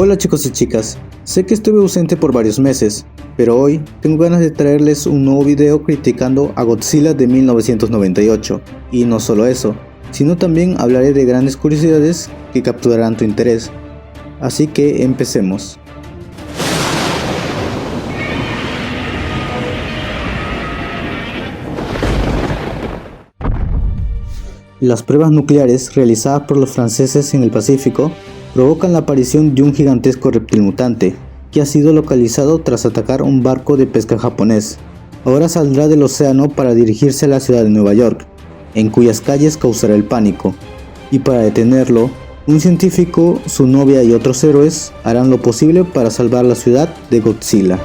Hola chicos y chicas, sé que estuve ausente por varios meses, pero hoy tengo ganas de traerles un nuevo video criticando a Godzilla de 1998, y no solo eso, sino también hablaré de grandes curiosidades que capturarán tu interés. Así que empecemos. Las pruebas nucleares realizadas por los franceses en el Pacífico provocan la aparición de un gigantesco reptil mutante, que ha sido localizado tras atacar un barco de pesca japonés. Ahora saldrá del océano para dirigirse a la ciudad de Nueva York, en cuyas calles causará el pánico, y para detenerlo, un científico, su novia y otros héroes harán lo posible para salvar la ciudad de Godzilla.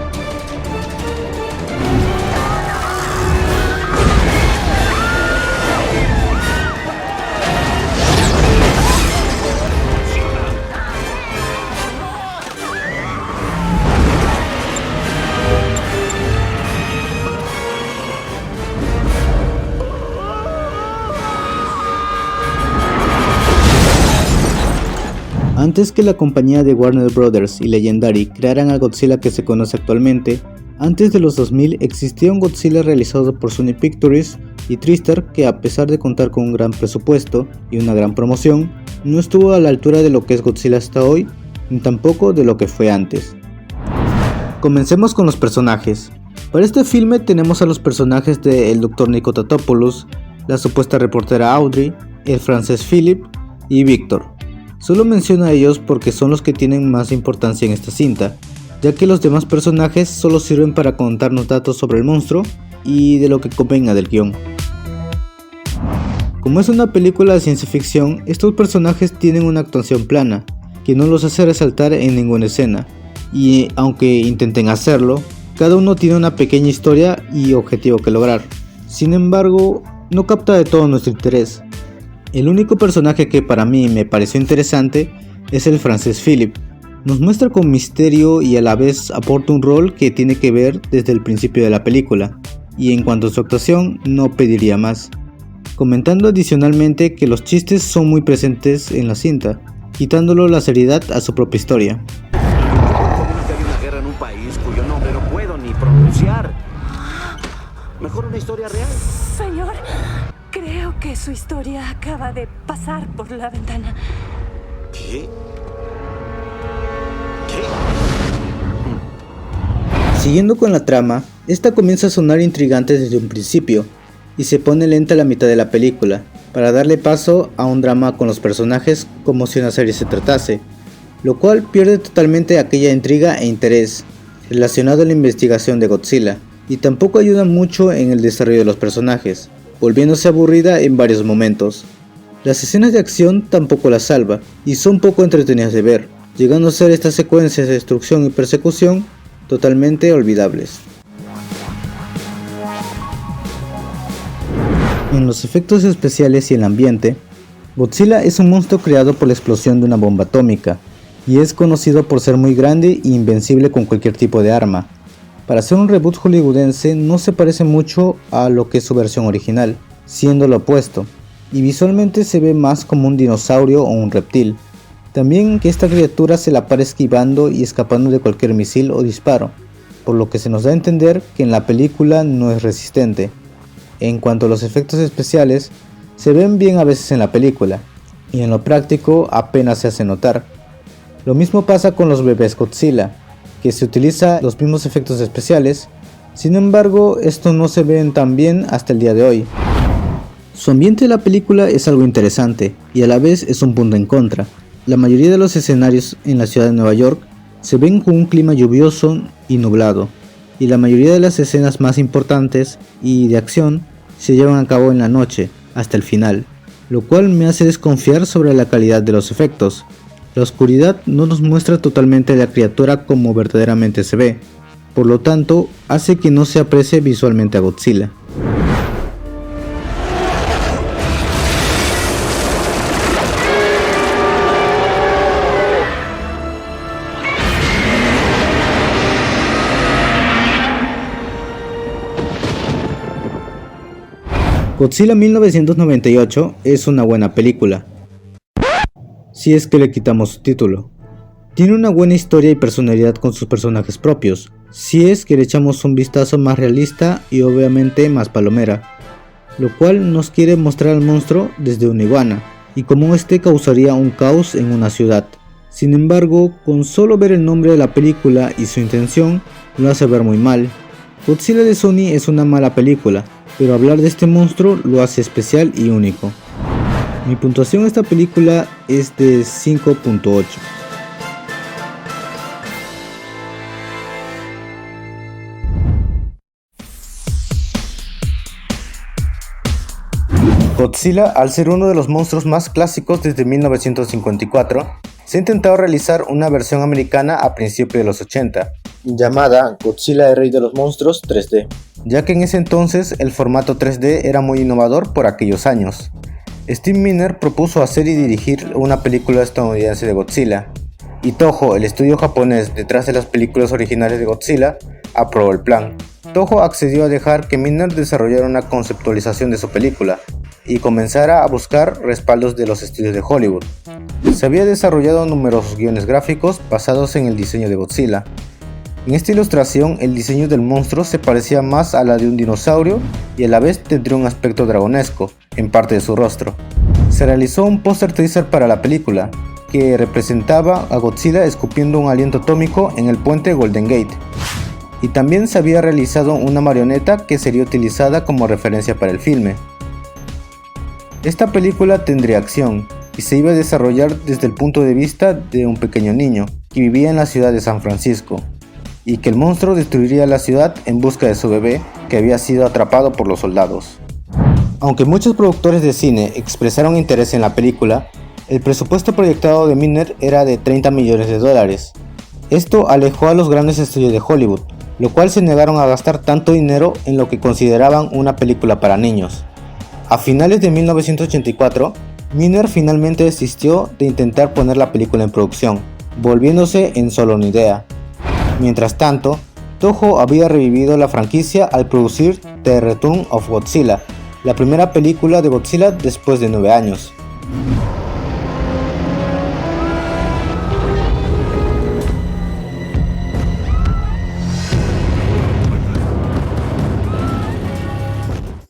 Antes que la compañía de Warner Bros. Y Legendary crearan al Godzilla que se conoce actualmente, antes de los 2000 existía un Godzilla realizado por Sony Pictures y TriStar que, a pesar de contar con un gran presupuesto y una gran promoción, no estuvo a la altura de lo que es Godzilla hasta hoy, ni tampoco de lo que fue antes. Comencemos con los personajes. Para este filme tenemos a los personajes de el Dr. Nico Tatopoulos, la supuesta reportera Audrey, el francés Philip y Victor. Solo menciono a ellos porque son los que tienen más importancia en esta cinta, ya que los demás personajes solo sirven para contarnos datos sobre el monstruo y de lo que convenga del guión. Como es una película de ciencia ficción, estos personajes tienen una actuación plana, que no los hace resaltar en ninguna escena, y aunque intenten hacerlo, cada uno tiene una pequeña historia y objetivo que lograr. Sin embargo, no capta de todo nuestro interés. El único personaje que para mí me pareció interesante es el francés Philip. Nos muestra con misterio y a la vez aporta un rol que tiene que ver desde el principio de la película, y en cuanto a su actuación no pediría más. Comentando adicionalmente que los chistes son muy presentes en la cinta, quitándolo la seriedad a su propia historia. Hay una guerra en un país cuyo nombre no puedo ni pronunciar. Mejor una historia real. Señor, creo que su historia acaba de pasar por la ventana. ¿Qué? Siguiendo con la trama, esta comienza a sonar intrigante desde un principio, y se pone lenta a la mitad de la película, para darle paso a un drama con los personajes como si una serie se tratase, lo cual pierde totalmente aquella intriga e interés relacionado a la investigación de Godzilla, y tampoco ayuda mucho en el desarrollo de los personajes, volviéndose aburrida en varios momentos. Las escenas de acción tampoco las salva, y son poco entretenidas de ver, llegando a ser estas secuencias de destrucción y persecución totalmente olvidables. En los efectos especiales y el ambiente, Godzilla es un monstruo creado por la explosión de una bomba atómica, y es conocido por ser muy grande e invencible con cualquier tipo de arma. Para ser un reboot hollywoodense no se parece mucho a lo que es su versión original, siendo lo opuesto, y visualmente se ve más como un dinosaurio o un reptil. También que esta criatura se la para esquivando y escapando de cualquier misil o disparo, por lo que se nos da a entender que en la película no es resistente. En cuanto a los efectos especiales, se ven bien a veces en la película, y en lo práctico apenas se hace notar. Lo mismo pasa con los bebés Godzilla, que se utiliza los mismos efectos especiales, sin embargo estos no se ven tan bien hasta el día de hoy. Su ambiente de la película es algo interesante y a la vez es un punto en contra. La mayoría de los escenarios en la ciudad de Nueva York se ven con un clima lluvioso y nublado, y la mayoría de las escenas más importantes y de acción se llevan a cabo en la noche hasta el final, lo cual me hace desconfiar sobre la calidad de los efectos. La oscuridad no nos muestra totalmente la criatura como verdaderamente se ve, por lo tanto hace que no se aprecie visualmente a Godzilla. Godzilla 1998 es una buena película, si es que le quitamos su título. Tiene una buena historia y personalidad con sus personajes propios, si es que le echamos un vistazo más realista y obviamente más palomera, lo cual nos quiere mostrar al monstruo desde una iguana, y cómo este causaría un caos en una ciudad. Sin embargo, con solo ver el nombre de la película y su intención, lo hace ver muy mal. Godzilla de Sony es una mala película, pero hablar de este monstruo lo hace especial y único. Mi puntuación a esta película es de 5.8. Godzilla, al ser uno de los monstruos más clásicos desde 1954, se ha intentado realizar una versión americana a principios de los 80, llamada Godzilla el Rey de los Monstruos 3D, ya que en ese entonces el formato 3D era muy innovador por aquellos años. Steve Miner propuso hacer y dirigir una película estadounidense de Godzilla, y Toho, el estudio japonés detrás de las películas originales de Godzilla, aprobó el plan. Toho accedió a dejar que Miner desarrollara una conceptualización de su película, y comenzara a buscar respaldos de los estudios de Hollywood. Se había desarrollado numerosos guiones gráficos basados en el diseño de Godzilla. En esta ilustración, el diseño del monstruo se parecía más a la de un dinosaurio y a la vez tendría un aspecto dragonesco en parte de su rostro. Se realizó un póster teaser para la película, que representaba a Godzilla escupiendo un aliento atómico en el puente Golden Gate. Y también se había realizado una marioneta que sería utilizada como referencia para el filme. Esta película tendría acción y se iba a desarrollar desde el punto de vista de un pequeño niño que vivía en la ciudad de San Francisco y que el monstruo destruiría la ciudad en busca de su bebé que había sido atrapado por los soldados. Aunque muchos productores de cine expresaron interés en la película, el presupuesto proyectado de Miner era de $30 millones. Esto alejó a los grandes estudios de Hollywood, lo cual se negaron a gastar tanto dinero en lo que consideraban una película para niños. A finales de 1984, Miner finalmente desistió de intentar poner la película en producción, volviéndose en solo una idea. Mientras tanto, Toho había revivido la franquicia al producir The Return of Godzilla, la primera película de Godzilla después de 9 años.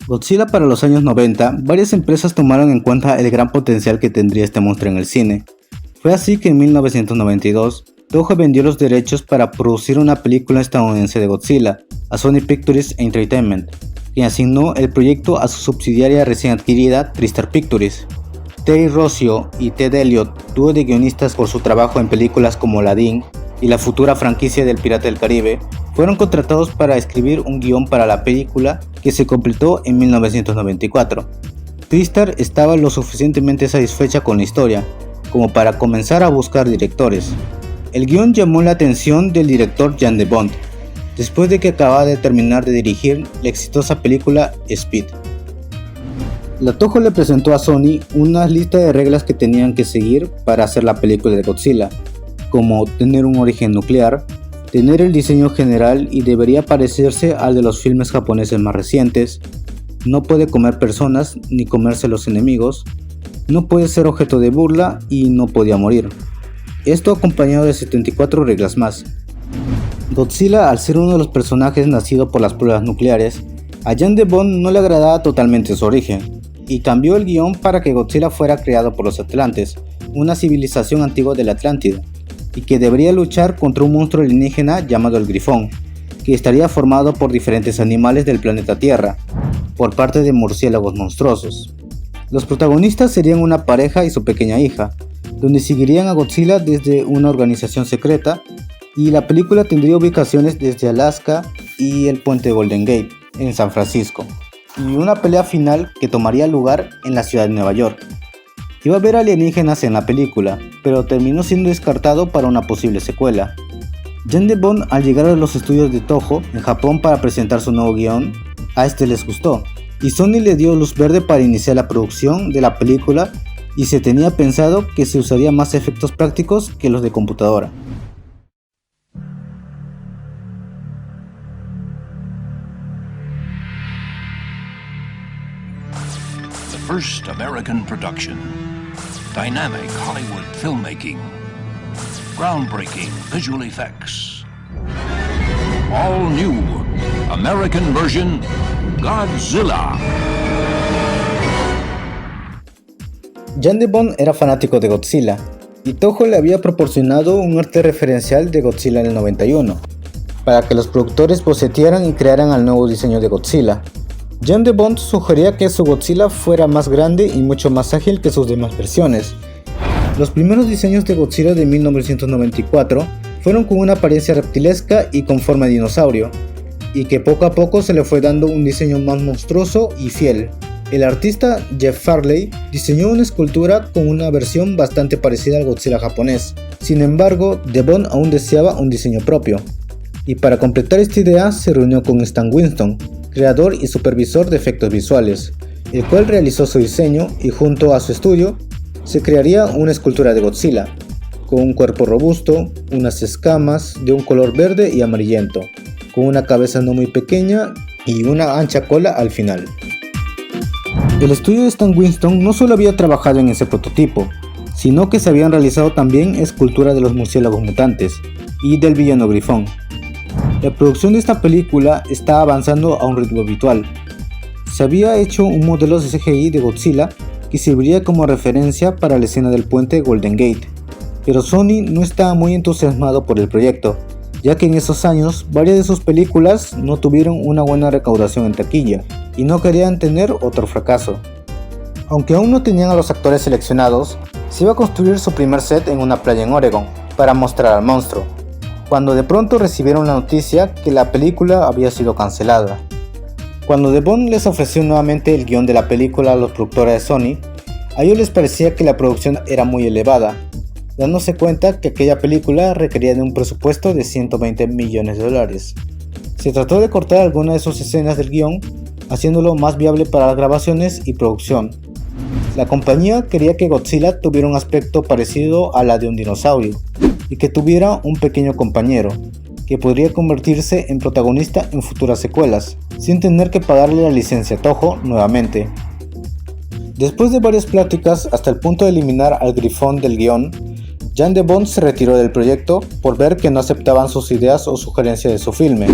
Godzilla para los años 90, varias empresas tomaron en cuenta el gran potencial que tendría este monstruo en el cine. Fue así que en 1992, Toho vendió los derechos para producir una película estadounidense de Godzilla a Sony Pictures Entertainment, quien asignó el proyecto a su subsidiaria recién adquirida TriStar Pictures. Terry Rossio y Ted Elliott, dúo de guionistas por su trabajo en películas como Aladdin y la futura franquicia del Pirata del Caribe, fueron contratados para escribir un guión para la película que se completó en 1994. TriStar estaba lo suficientemente satisfecha con la historia como para comenzar a buscar directores. El guión llamó la atención del director Jan de Bont, después de que acababa de terminar de dirigir la exitosa película Speed. La Toho le presentó a Sony una lista de reglas que tenían que seguir para hacer la película de Godzilla, como tener un origen nuclear, tener el diseño general y debería parecerse al de los filmes japoneses más recientes, no puede comer personas ni comerse los enemigos, no puede ser objeto de burla y no podía morir. Esto acompañado de 74 reglas más. Godzilla, al ser uno de los personajes nacido por las pruebas nucleares, a Jan de Bont no le agradaba totalmente su origen, y cambió el guión para que Godzilla fuera creado por los Atlantes, una civilización antigua de la Atlántida, y que debería luchar contra un monstruo alienígena llamado el Grifón, que estaría formado por diferentes animales del planeta Tierra, por parte de murciélagos monstruosos. Los protagonistas serían una pareja y su pequeña hija, donde seguirían a Godzilla desde una organización secreta, y la película tendría ubicaciones desde Alaska y el puente Golden Gate, en San Francisco, y una pelea final que tomaría lugar en la ciudad de Nueva York. Iba a haber alienígenas en la película, pero terminó siendo descartado para una posible secuela. Jan de Bont, al llegar a los estudios de Toho en Japón para presentar su nuevo guión, a este les gustó, y Sony le dio luz verde para iniciar la producción de la película, y se tenía pensado que se usaría más efectos prácticos que los de computadora. The first American production. Dynamic Hollywood filmmaking. Groundbreaking visual effects. All new American version Godzilla. Jan de Bont era fanático de Godzilla, y Toho le había proporcionado un arte referencial de Godzilla en el 91, para que los productores bocetearan y crearan el nuevo diseño de Godzilla. Jan de Bont sugería que su Godzilla fuera más grande y mucho más ágil que sus demás versiones. Los primeros diseños de Godzilla de 1994 fueron con una apariencia reptilesca y con forma de dinosaurio, y que poco a poco se le fue dando un diseño más monstruoso y fiel. El artista Jeff Farley diseñó una escultura con una versión bastante parecida al Godzilla japonés. Sin embargo, de Bont aún deseaba un diseño propio, y para completar esta idea se reunió con Stan Winston, creador y supervisor de efectos visuales, el cual realizó su diseño y junto a su estudio se crearía una escultura de Godzilla, con un cuerpo robusto, unas escamas de un color verde y amarillento, con una cabeza no muy pequeña y una ancha cola al final. El estudio de Stan Winston no solo había trabajado en ese prototipo, sino que se habían realizado también esculturas de los murciélagos mutantes y del villano Grifón. La producción de esta película está avanzando a un ritmo habitual. Se había hecho un modelo de CGI de Godzilla que serviría como referencia para la escena del puente Golden Gate, pero Sony no estaba muy entusiasmado por el proyecto, ya que en esos años varias de sus películas no tuvieron una buena recaudación en taquilla y no querían tener otro fracaso. Aunque aún no tenían a los actores seleccionados, se iba a construir su primer set en una playa en Oregon para mostrar al monstruo, cuando de pronto recibieron la noticia que la película había sido cancelada. Cuando de Bont les ofreció nuevamente el guión de la película a los productores de Sony, a ellos les parecía que la producción era muy elevada, dándose cuenta que aquella película requería de un presupuesto de $120 millones. Se trató de cortar algunas de sus escenas del guión, haciéndolo más viable para las grabaciones y producción. La compañía quería que Godzilla tuviera un aspecto parecido a la de un dinosaurio, y que tuviera un pequeño compañero, que podría convertirse en protagonista en futuras secuelas, sin tener que pagarle la licencia a Toho nuevamente. Después de varias pláticas hasta el punto de eliminar al Grifón del guión, Jan de Bont se retiró del proyecto por ver que no aceptaban sus ideas o sugerencias de su filme.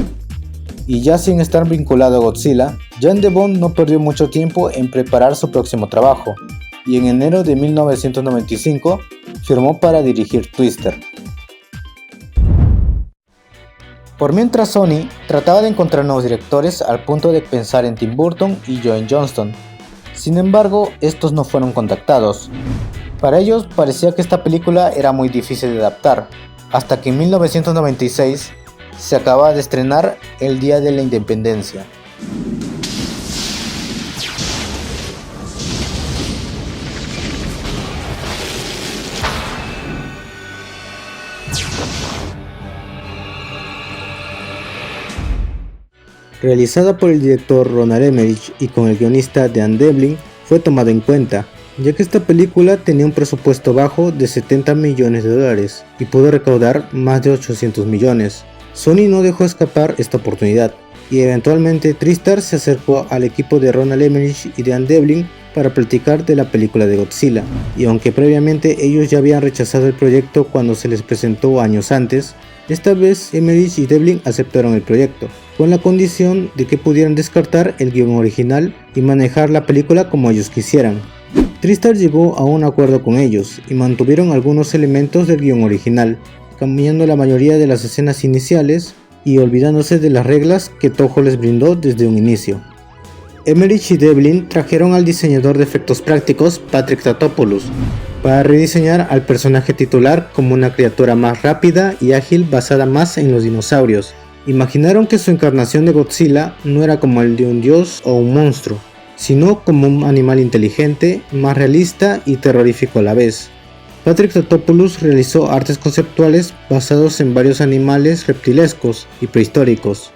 Y ya sin estar vinculado a Godzilla, Jan de Bont no perdió mucho tiempo en preparar su próximo trabajo, y en enero de 1995 firmó para dirigir Twister. Por mientras Sony trataba de encontrar nuevos directores al punto de pensar en Tim Burton y Dwayne Johnson. Sin embargo, estos no fueron contactados. Para ellos parecía que esta película era muy difícil de adaptar, hasta que en 1996 se acababa de estrenar El Día de la Independencia. Realizada por el director Roland Emmerich y con el guionista Dan Devlin, fue tomado en cuenta, ya que esta película tenía un presupuesto bajo de $70 millones y pudo recaudar más de 800 millones. Sony no dejó escapar esta oportunidad, y eventualmente TriStar se acercó al equipo de Roland Emmerich y Dan Devlin para platicar de la película de Godzilla, y aunque previamente ellos ya habían rechazado el proyecto cuando se les presentó años antes, esta vez Emmerich y Devlin aceptaron el proyecto, con la condición de que pudieran descartar el guion original y manejar la película como ellos quisieran. TriStar llegó a un acuerdo con ellos y mantuvieron algunos elementos del guion original, cambiando la mayoría de las escenas iniciales y olvidándose de las reglas que Toho les brindó desde un inicio. Emmerich y Devlin trajeron al diseñador de efectos prácticos Patrick Tatopoulos para rediseñar al personaje titular como una criatura más rápida y ágil basada más en los dinosaurios. Imaginaron que su encarnación de Godzilla no era como el de un dios o un monstruo, sino como un animal inteligente, más realista y terrorífico a la vez. Patrick Tatopoulos realizó artes conceptuales basados en varios animales reptilescos y prehistóricos,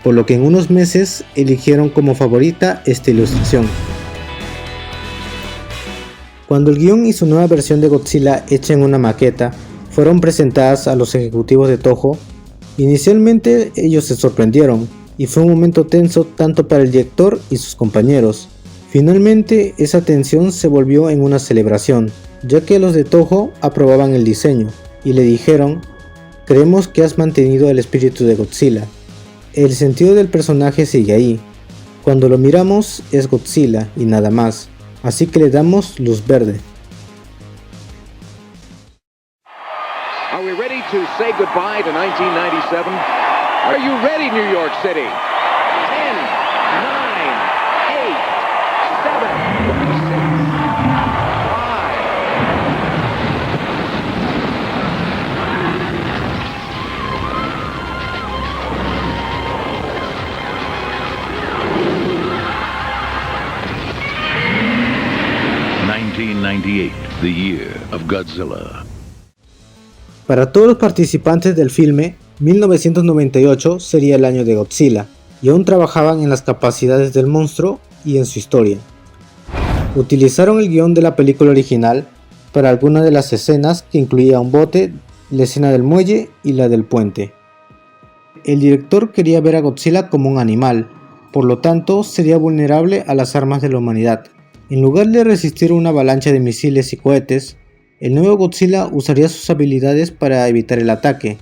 por lo que en unos meses eligieron como favorita esta ilustración. Cuando el guión y su nueva versión de Godzilla hecha en una maqueta fueron presentadas a los ejecutivos de Toho, inicialmente ellos se sorprendieron y fue un momento tenso tanto para el director y sus compañeros. Finalmente esa tensión se volvió en una celebración, ya que los de Toho aprobaban el diseño y le dijeron: creemos que has mantenido el espíritu de Godzilla. El sentido del personaje sigue ahí. Cuando lo miramos es Godzilla y nada más, así que le damos luz verde. Are we ready to say goodbye to 1997? Are you ready, New York City? 10, 9, 8, 7, 1998, the year of Godzilla. Para todos los participantes del filme, 1998 sería el año de Godzilla, y aún trabajaban en las capacidades del monstruo y en su historia. Utilizaron el guión de la película original para algunas de las escenas, que incluía un bote, la escena del muelle y la del puente. El director quería ver a Godzilla como un animal, por lo tanto sería vulnerable a las armas de la humanidad. En lugar de resistir una avalancha de misiles y cohetes, el nuevo Godzilla usaría sus habilidades para evitar el ataque.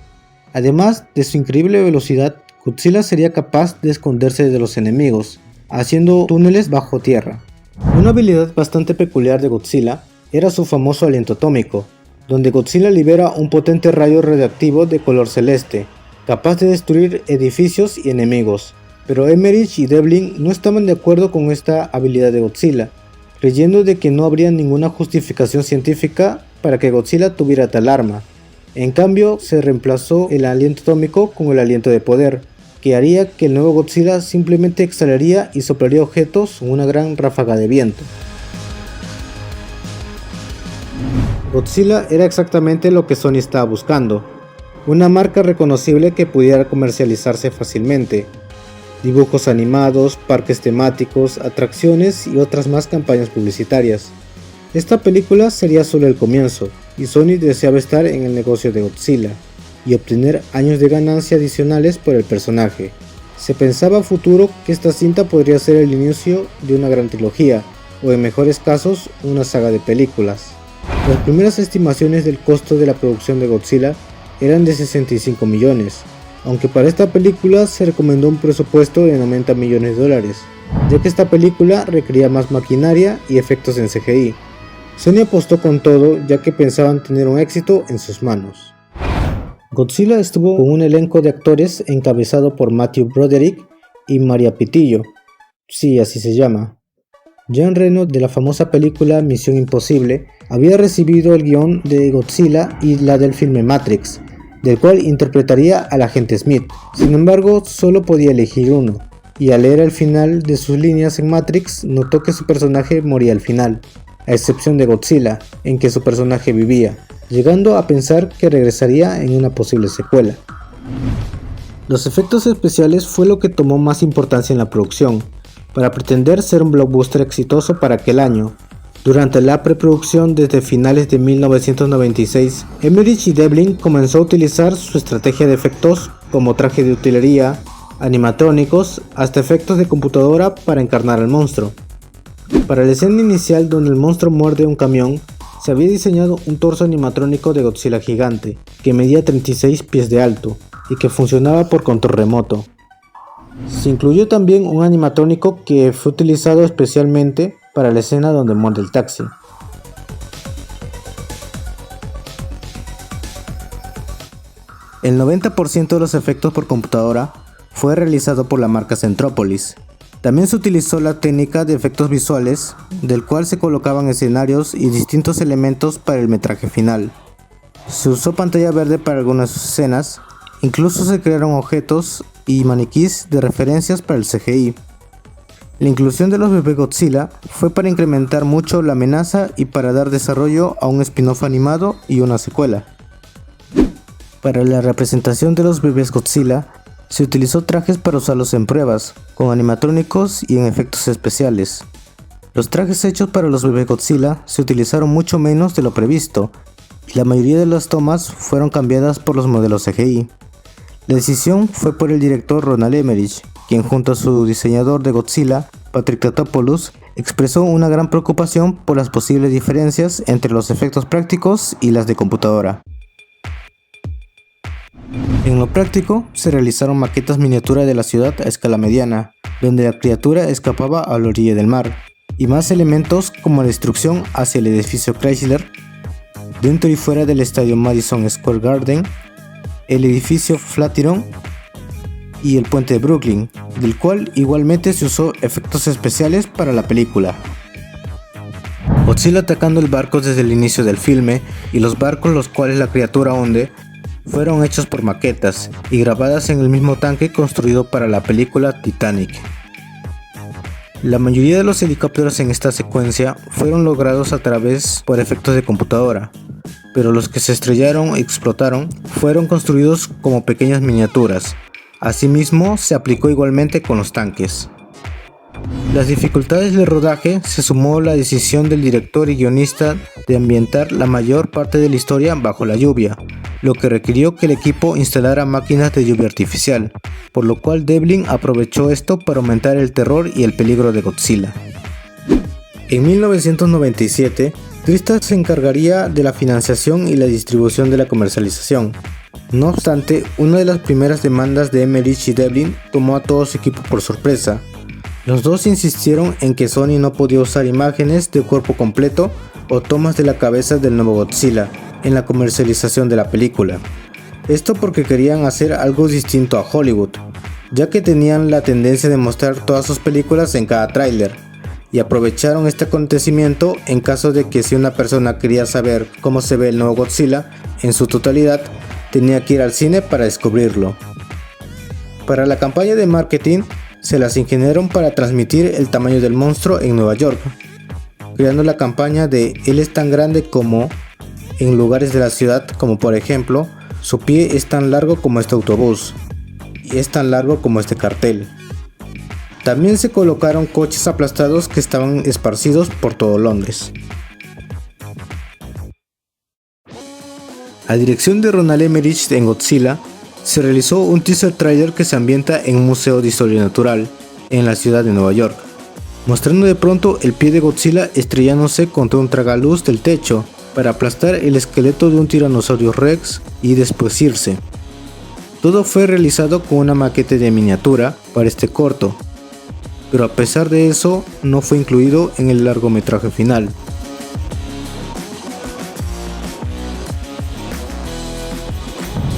Además de su increíble velocidad, Godzilla sería capaz de esconderse de los enemigos, haciendo túneles bajo tierra. Una habilidad bastante peculiar de Godzilla era su famoso aliento atómico, donde Godzilla libera un potente rayo radiactivo de color celeste, capaz de destruir edificios y enemigos. Pero Emmerich y Devlin no estaban de acuerdo con esta habilidad de Godzilla, creyendo de que no habría ninguna justificación científica para que Godzilla tuviera tal arma. En cambio, se reemplazó el aliento atómico con el aliento de poder, que haría que el nuevo Godzilla simplemente exhalaría y soplaría objetos con una gran ráfaga de viento. Godzilla era exactamente lo que Sony estaba buscando, una marca reconocible que pudiera comercializarse fácilmente. Dibujos animados, parques temáticos, atracciones y otras más campañas publicitarias. Esta película sería solo el comienzo, y Sony deseaba estar en el negocio de Godzilla y obtener años de ganancia adicionales por el personaje. Se pensaba a futuro que esta cinta podría ser el inicio de una gran trilogía, o en mejores casos, una saga de películas. Las primeras estimaciones del costo de la producción de Godzilla eran de 65 millones, aunque para esta película se recomendó un presupuesto de 90 millones de dólares, ya que esta película requería más maquinaria y efectos en CGI. Sony apostó con todo, ya que pensaban tener un éxito en sus manos. Godzilla estuvo con un elenco de actores encabezado por Matthew Broderick y Maria Pitillo, sí, así se llama. Jean Reno, de la famosa película Misión Imposible, había recibido el guión de Godzilla y la del filme Matrix, del cual interpretaría al agente Smith. Sin embargo, solo podía elegir uno, y al leer el final de sus líneas en Matrix, notó que su personaje moría al final, a excepción de Godzilla, en que su personaje vivía, llegando a pensar que regresaría en una posible secuela. Los efectos especiales fue lo que tomó más importancia en la producción, para pretender ser un blockbuster exitoso para aquel año. Durante la preproducción desde finales de 1996, Emmerich y Devlin comenzó a utilizar su estrategia de efectos como traje de utilería, animatrónicos, hasta efectos de computadora para encarnar al monstruo. Para la escena inicial donde el monstruo muerde un camión, se había diseñado un torso animatrónico de Godzilla gigante, que medía 36 pies de alto y que funcionaba por control remoto. Se incluyó también un animatrónico que fue utilizado especialmente para la escena donde muerde el taxi. El 90% de los efectos por computadora fue realizado por la marca Centropolis. También se utilizó la técnica de efectos visuales, del cual se colocaban escenarios y distintos elementos para el metraje final. Se usó pantalla verde para algunas escenas, incluso se crearon objetos y maniquís de referencias para el CGI. La inclusión de los bebés Godzilla fue para incrementar mucho la amenaza y para dar desarrollo a un spin-off animado y una secuela. Para la representación de los bebés Godzilla, se utilizó trajes para usarlos en pruebas, con animatrónicos y en efectos especiales. Los trajes hechos para los bebés Godzilla se utilizaron mucho menos de lo previsto, y la mayoría de las tomas fueron cambiadas por los modelos CGI. La decisión fue por el director Roland Emmerich, quien junto a su diseñador de Godzilla, Patrick Tatopoulos, expresó una gran preocupación por las posibles diferencias entre los efectos prácticos y las de computadora. En lo práctico, se realizaron maquetas miniatura de la ciudad a escala mediana, donde la criatura escapaba a la orilla del mar, y más elementos como la destrucción hacia el edificio Chrysler, dentro y fuera del estadio Madison Square Garden, el edificio Flatiron y el puente de Brooklyn, del cual igualmente se usó efectos especiales para la película. Godzilla atacando el barco desde el inicio del filme y los barcos los cuales la criatura hunde fueron hechos por maquetas y grabadas en el mismo tanque construido para la película Titanic. La mayoría de los helicópteros en esta secuencia fueron logrados a través por efectos de computadora, pero los que se estrellaron y explotaron fueron construidos como pequeñas miniaturas. Asimismo, se aplicó igualmente con los tanques. Las dificultades del rodaje se sumó la decisión del director y guionista de ambientar la mayor parte de la historia bajo la lluvia, lo que requirió que el equipo instalara máquinas de lluvia artificial, por lo cual Devlin aprovechó esto para aumentar el terror y el peligro de Godzilla. En 1997, Trista se encargaría de la financiación y la distribución de la comercialización. No obstante, una de las primeras demandas de Emmerich y Devlin tomó a todo su equipo por sorpresa. Los dos insistieron en que Sony no podía usar imágenes de cuerpo completo o tomas de la cabeza del nuevo Godzilla en la comercialización de la película. Esto porque querían hacer algo distinto a Hollywood, ya que tenían la tendencia de mostrar todas sus películas en cada tráiler, y aprovecharon este acontecimiento en caso de que si una persona quería saber cómo se ve el nuevo Godzilla en su totalidad, tenía que ir al cine para descubrirlo. Para la campaña de marketing, se las ingeniaron para transmitir el tamaño del monstruo en Nueva York, creando la campaña de "Él es tan grande como" en lugares de la ciudad, como por ejemplo, "Su pie es tan largo como este autobús" y "es tan largo como este cartel". También se colocaron coches aplastados que estaban esparcidos por todo Londres. A dirección de Roland Emmerich en Godzilla, se realizó un teaser trailer que se ambienta en un museo de historia natural, en la ciudad de Nueva York, mostrando de pronto el pie de Godzilla estrellándose contra un tragaluz del techo para aplastar el esqueleto de un tiranosaurio Rex y después irse. Todo fue realizado con una maqueta de miniatura para este corto, pero a pesar de eso no fue incluido en el largometraje final.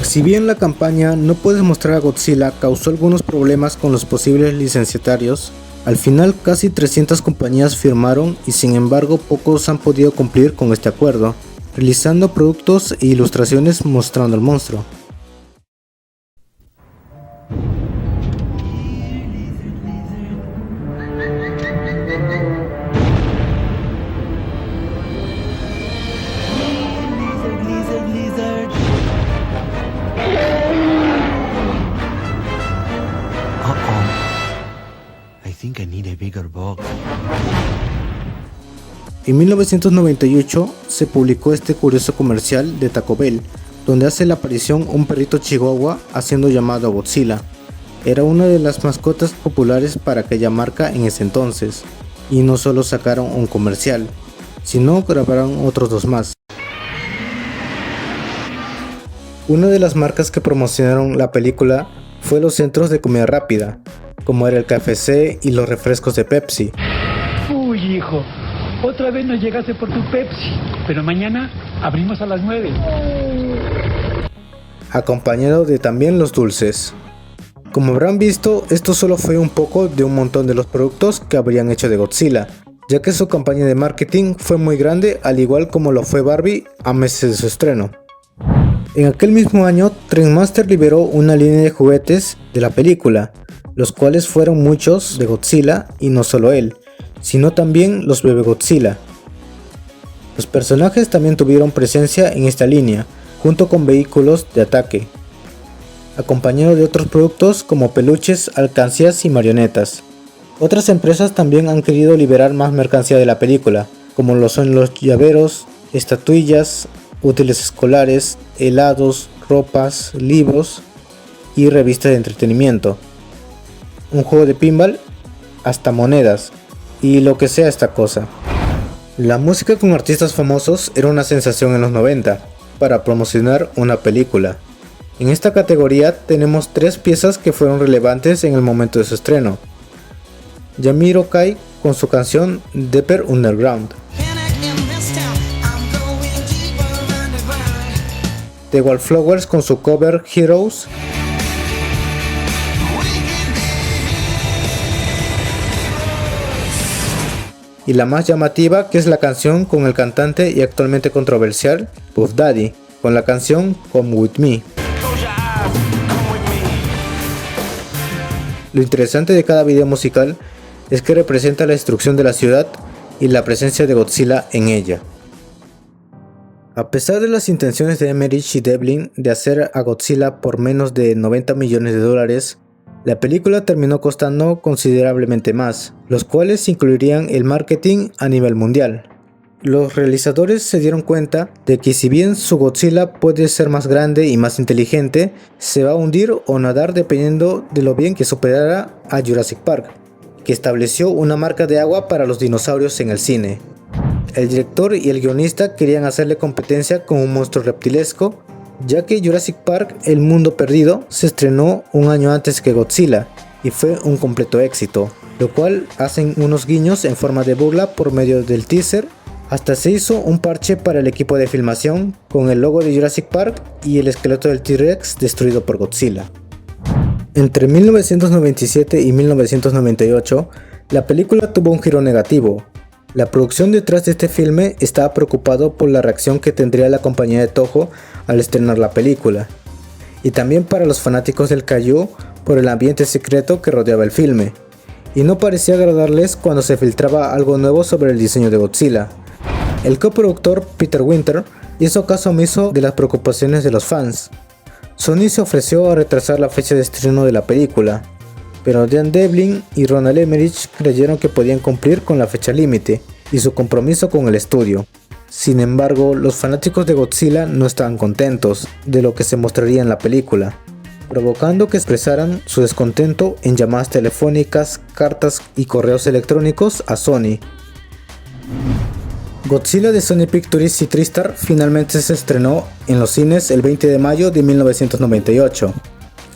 Si bien la campaña "No puedes mostrar a Godzilla" causó algunos problemas con los posibles licenciatarios, al final casi 300 compañías firmaron y sin embargo pocos han podido cumplir con este acuerdo, realizando productos e ilustraciones mostrando al monstruo. En 1998 se publicó este curioso comercial de Taco Bell, donde hace la aparición un perrito chihuahua haciendo llamado a Godzilla. Era una de las mascotas populares para aquella marca en ese entonces, y no solo sacaron un comercial, sino grabaron otros dos más. Una de las marcas que promocionaron la película fue los centros de comida rápida, como era el KFC y los refrescos de Pepsi. Uy, hijo, otra vez no llegaste por tu Pepsi, pero mañana abrimos a las 9. Acompañado de también los dulces. Como habrán visto, esto solo fue un poco de un montón de los productos que habrían hecho de Godzilla, ya que su campaña de marketing fue muy grande, al igual como lo fue Barbie a meses de su estreno. En aquel mismo año, Trendmaster liberó una línea de juguetes de la película, los cuales fueron muchos de Godzilla y no solo él, sino también los bebé Godzilla. Los personajes también tuvieron presencia en esta línea, junto con vehículos de ataque, acompañado de otros productos como peluches, alcancías y marionetas. Otras empresas también han querido liberar más mercancía de la película, como lo son los llaveros, estatuillas, útiles escolares, helados, ropas, libros y revistas de entretenimiento, un juego de pinball, hasta monedas y lo que sea esta cosa. La música con artistas famosos era una sensación en los 90 para promocionar una película. En esta categoría tenemos 3 piezas que fueron relevantes en el momento de su estreno. Yamiro Kai con su canción Deeper Underground, The Wallflowers con su cover Heroes, y la más llamativa, que es la canción con el cantante y actualmente controversial Puff Daddy, con la canción Come With Me. Lo interesante de cada video musical es que representa la destrucción de la ciudad y la presencia de Godzilla en ella. A pesar de las intenciones de Emmerich y Devlin de hacer a Godzilla por menos de 90 millones de dólares, la película terminó costando considerablemente más, los cuales incluirían el marketing a nivel mundial. Los realizadores se dieron cuenta de que si bien su Godzilla puede ser más grande y más inteligente, se va a hundir o nadar dependiendo de lo bien que superara a Jurassic Park, que estableció una marca de agua para los dinosaurios en el cine. El director y el guionista querían hacerle competencia con un monstruo reptilesco, ya que Jurassic Park: El Mundo Perdido se estrenó un año antes que Godzilla y fue un completo éxito, lo cual hacen unos guiños en forma de burla por medio del teaser. Hasta se hizo un parche para el equipo de filmación con el logo de Jurassic Park y el esqueleto del T-Rex destruido por Godzilla. Entre 1997 y 1998, la película tuvo un giro negativo. La producción detrás de este filme estaba preocupado por la reacción que tendría la compañía de Toho al estrenar la película, y también para los fanáticos del Kaiju por el ambiente secreto que rodeaba el filme, y no parecía agradarles cuando se filtraba algo nuevo sobre el diseño de Godzilla. El coproductor Peter Winter hizo caso omiso de las preocupaciones de los fans. Sony se ofreció a retrasar la fecha de estreno de la película, pero Dan Devlin y Ronald Emmerich creyeron que podían cumplir con la fecha límite y su compromiso con el estudio. Sin embargo, los fanáticos de Godzilla no estaban contentos de lo que se mostraría en la película, provocando que expresaran su descontento en llamadas telefónicas, cartas y correos electrónicos a Sony. Godzilla de Sony Pictures y TriStar finalmente se estrenó en los cines el 20 de mayo de 1998.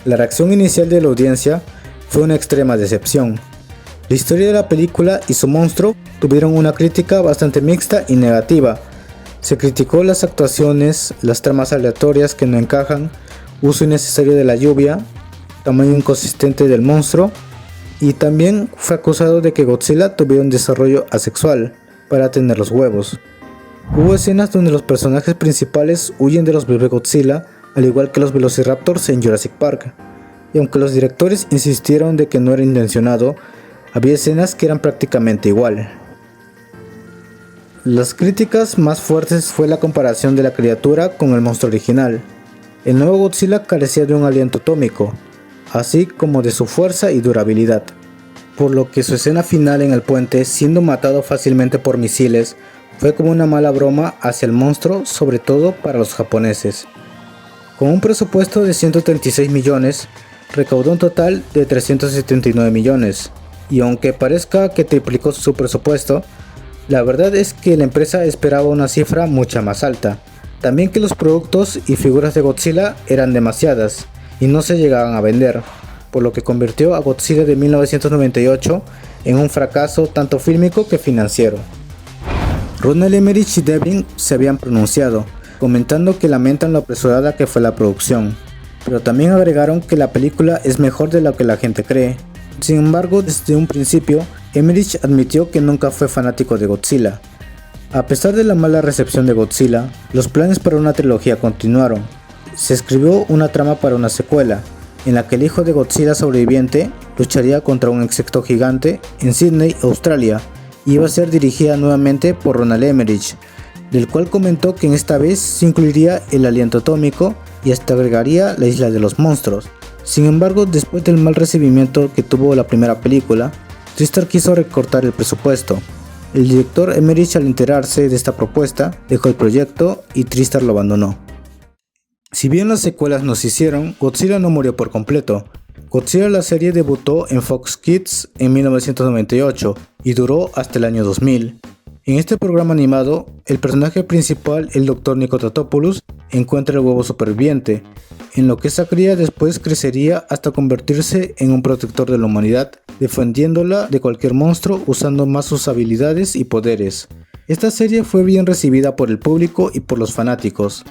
La reacción inicial de la audiencia fue una extrema decepción. La historia de la película y su monstruo tuvieron una crítica bastante mixta y negativa. Se criticó las actuaciones, las tramas aleatorias que no encajan, uso innecesario de la lluvia, tamaño inconsistente del monstruo, y también fue acusado de que Godzilla tuviera un desarrollo asexual para tener los huevos. Hubo escenas donde los personajes principales huyen de los bebé Godzilla, al igual que los Velociraptors en Jurassic Park, y aunque los directores insistieron de que no era intencionado, había escenas que eran prácticamente igual. Las críticas más fuertes fue la comparación de la criatura con el monstruo original. El nuevo Godzilla carecía de un aliento atómico, así como de su fuerza y durabilidad, por lo que su escena final en el puente, siendo matado fácilmente por misiles, fue como una mala broma hacia el monstruo, sobre todo para los japoneses. Con un presupuesto de 136 millones, recaudó un total de 379 millones, y aunque parezca que triplicó su presupuesto, la verdad es que la empresa esperaba una cifra mucha más alta. También que los productos y figuras de Godzilla eran demasiadas y no se llegaban a vender, por lo que convirtió a Godzilla de 1998 en un fracaso tanto fílmico que financiero. Ronald Emmerich y Devlin se habían pronunciado, comentando que lamentan lo apresurada que fue la producción, pero también agregaron que la película es mejor de lo que la gente cree. Sin embargo, desde un principio, Emmerich admitió que nunca fue fanático de Godzilla. A pesar de la mala recepción de Godzilla, los planes para una trilogía continuaron. Se escribió una trama para una secuela, en la que el hijo de Godzilla sobreviviente lucharía contra un insecto gigante en Sydney, Australia, y iba a ser dirigida nuevamente por Ronald Emmerich, del cual comentó que en esta vez se incluiría el aliento atómico y hasta agregaría la isla de los monstruos. Sin embargo, después del mal recibimiento que tuvo la primera película, TriStar quiso recortar el presupuesto. El director Emmerich, al enterarse de esta propuesta, dejó el proyecto y TriStar lo abandonó. Si bien las secuelas no se hicieron, Godzilla no murió por completo. Godzilla la serie debutó en Fox Kids en 1998 y duró hasta el año 2000. En este programa animado, el personaje principal, el Dr. Nico Tatopoulos, encuentra el huevo superviviente, en lo que esa cría después crecería hasta convertirse en un protector de la humanidad, defendiéndola de cualquier monstruo usando más sus habilidades y poderes. Esta serie fue bien recibida por el público y por los fanáticos.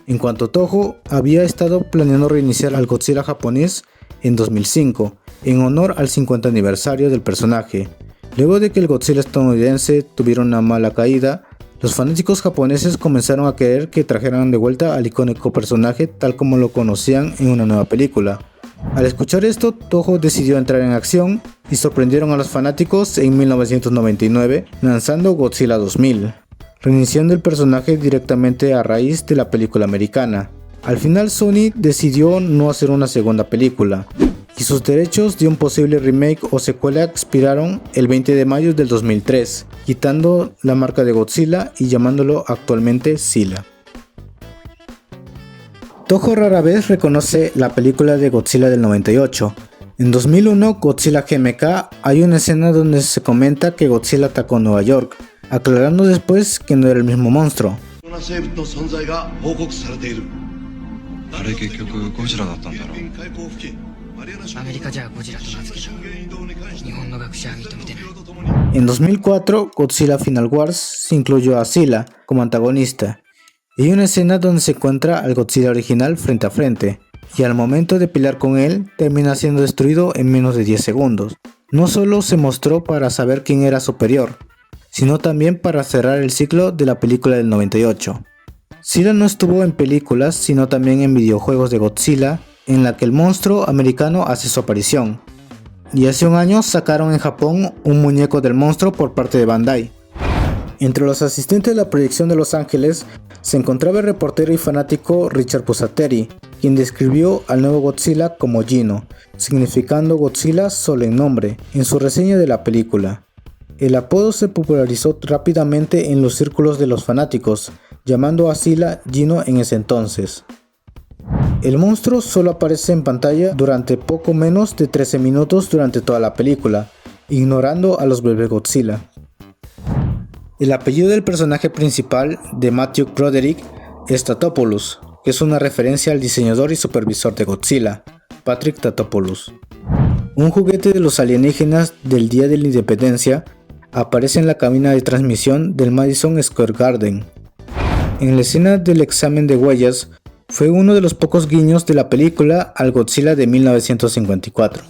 En cuanto a Toho, había estado planeando reiniciar al Godzilla japonés en 2005, en honor al 50 aniversario del personaje. Luego de que el Godzilla estadounidense tuviera una mala caída, los fanáticos japoneses comenzaron a querer que trajeran de vuelta al icónico personaje tal como lo conocían en una nueva película. Al escuchar esto, Toho decidió entrar en acción y sorprendieron a los fanáticos en 1999 lanzando Godzilla 2000, reiniciando el personaje directamente a raíz de la película americana. Al final Sony decidió no hacer una segunda película, y sus derechos de un posible remake o secuela expiraron el 20 de mayo del 2003, quitando la marca de Godzilla y llamándolo actualmente Zilla. Toho rara vez reconoce la película de Godzilla del 98. En 2001, Godzilla GMK, hay una escena donde se comenta que Godzilla atacó Nueva York, aclarando después que no era el mismo monstruo. En 2004, Godzilla Final Wars se incluyó a Zilla como antagonista, y hay una escena donde se encuentra al Godzilla original frente a frente, y al momento de pelear con él, termina siendo destruido en menos de 10 segundos. No solo se mostró para saber quién era superior, sino también para cerrar el ciclo de la película del 98. Zilla no estuvo en películas, sino también en videojuegos de Godzilla, en la que el monstruo americano hace su aparición. Y hace un año sacaron en Japón un muñeco del monstruo por parte de Bandai. Entre los asistentes de la proyección de Los Ángeles se encontraba el reportero y fanático Richard Pusateri, quien describió al nuevo Godzilla como Gino, significando Godzilla solo en nombre, en su reseña de la película. El apodo se popularizó rápidamente en los círculos de los fanáticos, llamando a Zilla Gino en ese entonces. El monstruo solo aparece en pantalla durante poco menos de 13 minutos durante toda la película, ignorando a los bebés Godzilla. El apellido del personaje principal de Matthew Broderick es Tatopoulos, que es una referencia al diseñador y supervisor de Godzilla, Patrick Tatopoulos. Un juguete de los alienígenas del Día de la Independencia aparece en la cabina de transmisión del Madison Square Garden. En la escena del examen de huellas, fue uno de los pocos guiños de la película al Godzilla de 1954.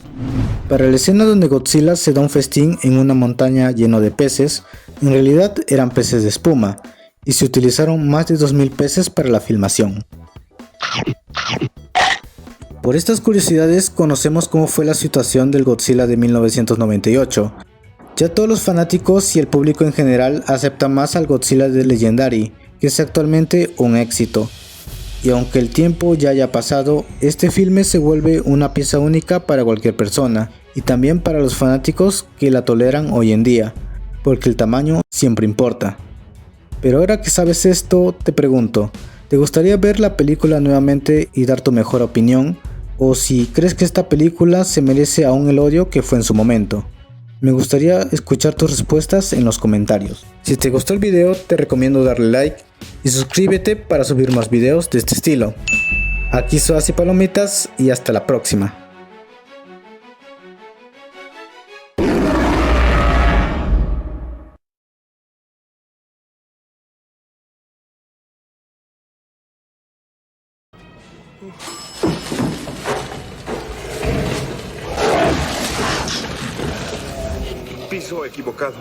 Para la escena donde Godzilla se da un festín en una montaña lleno de peces, en realidad eran peces de espuma, y se utilizaron más de 2000 peces para la filmación. Por estas curiosidades conocemos cómo fue la situación del Godzilla de 1998. Ya todos los fanáticos y el público en general aceptan más al Godzilla de Legendary, que es actualmente un éxito. Y aunque el tiempo ya haya pasado, este filme se vuelve una pieza única para cualquier persona, y también para los fanáticos que la toleran hoy en día, porque el tamaño siempre importa. Pero ahora que sabes esto, te pregunto, ¿te gustaría ver la película nuevamente y dar tu mejor opinión? ¿O si crees que esta película se merece aún el odio que fue en su momento? Me gustaría escuchar tus respuestas en los comentarios. Si te gustó el video, te recomiendo darle like y suscríbete para subir más videos de este estilo. Aquí soy Así Palomitas y hasta la próxima. Piso equivocado.